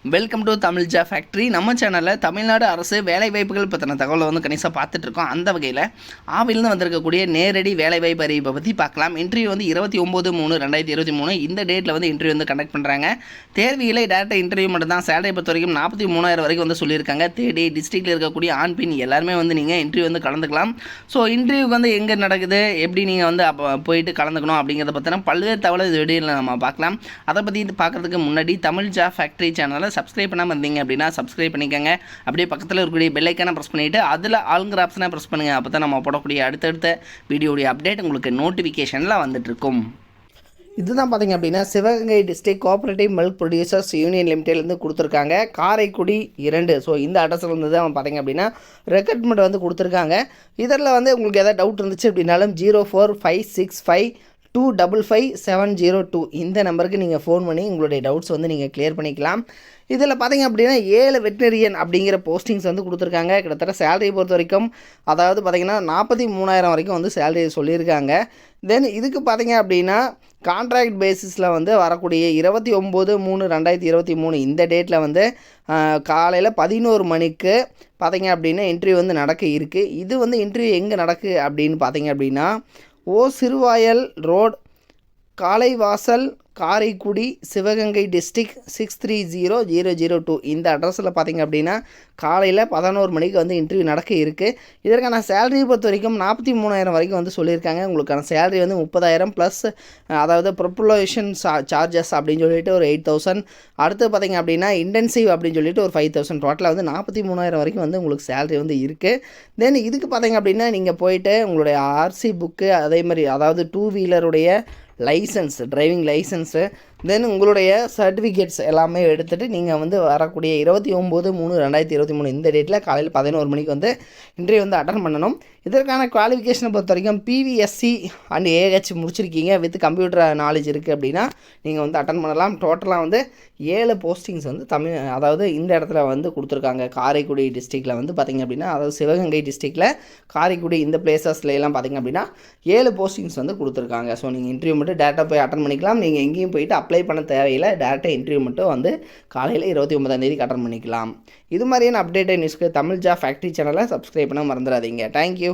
Welcome to Tamil ஜா factory. நம்ம சேனலில் தமிழ்நாடு அரசு வேலைவாய்ப்புகள் பற்றின தகவலை வந்து கணிசாக பார்த்துட்ருக்கோம். அந்த வகையில் ஆவிலிருந்து வந்திருக்கக்கூடிய நேரடி வேலைவாய்ப்பு அறிவிப்பை பற்றி பார்க்கலாம். இன்டர்வியூ வந்து 29/3/2023 இந்த டேட்டில் வந்து இன்டர்வியூ வந்து கண்டக்ட் பண்ணுறாங்க. தேர்விகளை டேரெக்டாக இன்டர்வியூ மட்டும் தான். சேலரி பொறுத்த வரைக்கும் 43,000 வரைக்கும் வந்து சொல்லியிருக்காங்க. தேடி டிஸ்ட்ரிக்டில் இருக்கக்கூடிய ஆண் பெண் எல்லாருமே வந்து நீங்கள் இன்டர்வியூ வந்து கலந்துக்கலாம். ஸோ இன்டர்வியூக்கு வந்து எங்கே நடக்குது, எப்படி நீங்கள் வந்து போயிட்டு கலந்துக்கணும் அப்படிங்கிறத பற்றின பல்வேறு தகவலை இந்த வீடியோவில் நம்ம பார்க்கலாம். அதை பற்றி பார்க்குறதுக்கு முன்னாடி தமிழ் ஜா ஃபேக்ட்ரி சேனலை சப்ஸ்கிரைப் பண்ணாமல் இருந்தீங்க அப்படின்னா சப்ஸ்கிரைப் பண்ணிக்கோங்க. அப்படியே பக்கத்தில் இருக்கக்கூடிய பெல் ஐக்கானை ப்ரெஸ் பண்ணிவிட்டு அதில் ஆளுங்கிற ஆப்ஷனை ப்ரெஸ் பண்ணுங்கள். அப்போ தான் நம்ம போடக்கூடிய அடுத்தடுத்த வீடியோடைய அப்டேட் உங்களுக்கு நோட்டிஃபிகேஷனில் வந்துட்டுருக்கும். இதுதான் பார்த்திங்க அப்படின்னா Sivaganga district cooperative milk producers union லிமிடெட்லேருந்து கொடுத்துருக்காங்க. காரைக்குடி 2. ஸோ இந்த அட்ரஸில் இருந்து தான் பார்த்திங்க அப்படின்னா ரெக்ரூட்மெண்ட் வந்து கொடுத்துருக்காங்க. இதில் வந்து உங்களுக்கு எதாவது டவுட் இருந்துச்சு அப்படின்னாலும் 045652555702 இந்த நம்பருக்கு நீங்கள் ஃபோன் பண்ணி உங்களுடைய டவுட்ஸ் வந்து நீங்கள் கிளியர் பண்ணிக்கலாம். இதில் பார்த்திங்க அப்படின்னா 7 வெட்னரியன் அப்படிங்கிற போஸ்டிங்ஸ் வந்து கொடுத்துருக்காங்க. கிட்டத்தட்ட சேலரியை பொறுத்த வரைக்கும் அதாவது பார்த்திங்கன்னா 43,000 வரைக்கும் வந்து சேலரி சொல்லியிருக்காங்க. தென் இதுக்கு பார்த்திங்க அப்படின்னா கான்ட்ராக்ட் பேசிஸில் வந்து வரக்கூடிய 29/3/2023 இந்த டேட்டில் வந்து காலையில் 11 மணிக்கு பார்த்திங்க அப்படின்னா இன்டர்வியூ வந்து நடக்க இருக்குது. இது வந்து இன்டர்வியூ எங்கே நடக்கு அப்படின்னு பார்த்திங்க அப்படின்னா சிறுவாயல் ரோட், காலைவாசல், காரைக்குடி, சிவகங்கை டிஸ்ட்ரிக்ட் 630002 இந்த அட்ரஸில் பார்த்திங்க அப்படின்னா காலையில் 11 மணிக்கு வந்து இன்டர்வியூ நடக்க இருக்குது. இதற்கான சேலரி பொறுத்த வரைக்கும் 43,000 வரைக்கும் வந்து சொல்லியிருக்காங்க. உங்களுக்கான சேலரி வந்து 30,000 ப்ளஸ் அதாவது ப்ரொப்புலேஷன் சார்ஜஸ் அப்படின்னு சொல்லிட்டு ஒரு 8,000. அடுத்து பார்த்திங்க அப்படின்னா இன்டென்சிவ் அப்படின்னு சொல்லிட்டு ஒரு 5,000. டோட்டலாக வந்து 43,000 வரைக்கும் வந்து உங்களுக்கு சேலரி வந்து இருக்குது. தென் இதுக்கு பார்த்திங்க அப்படின்னா நீங்கள் போயிட்டு உங்களுடைய ஆர்சி புக்கு, அதே மாதிரி அதாவது 2 வீலருடைய லைசன்ஸ், டிரைவிங் லைசன்ஸு, தென் உங்களுடைய சர்டிஃபிகேட்ஸ் எல்லாமே எடுத்துகிட்டு நீங்கள் வந்து வரக்கூடிய 29/3/2023 இந்த டேட்டில் காலையில் 11 மணிக்கு வந்து இன்டர்வியூ வந்து அட்டன் பண்ணணும். இதற்கான குவாலிஃபிகேஷனை பொறுத்த வரைக்கும் பிவிஎஸ்சி அண்ட் ஏஹெச் முடிச்சிருக்கீங்க வித் கம்ப்யூட்டர் நாலேஜ் இருக்குது அப்படின்னா நீங்கள் வந்து அட்டன் பண்ணலாம். டோட்டலாக வந்து 7 போஸ்டிங்ஸ் வந்து அதாவது இந்த இடத்துல வந்து கொடுத்துருக்காங்க. காரைக்குடி டிஸ்ட்ரிக்டில் வந்து பார்த்திங்க அப்படின்னா அதாவது சிவகங்கை டிஸ்ட்ரிக்டில் காரைக்குடி இந்த பிளேசஸ்லாம் பார்த்திங்க அப்படின்னா 7 போஸ்டிங்ஸ் வந்து கொடுத்துருக்காங்க. ஸோ நீங்கள் இன்டர்வியூ மட்டும் டேரெக்டாக போய் அட்டன் பண்ணிக்கலாம். நீங்கள் எங்கேயும் போயிட்டு அப்ளை பண்ண தேவையில்லை. டேரெக்டாக இன்டர்வியூ மட்டும் வந்து காலையில் 29ஆம் அட்டன் பண்ணிக்கலாம். இது மாதிரியான அப்டேட்டட் நியூஸ்க்கு தமிழ் ஜா ஃபேக்ட்ரி சேனலை சப்ஸ்கிரைப் பண்ண மறந்துடாதீங்க. தேங்க்யூ.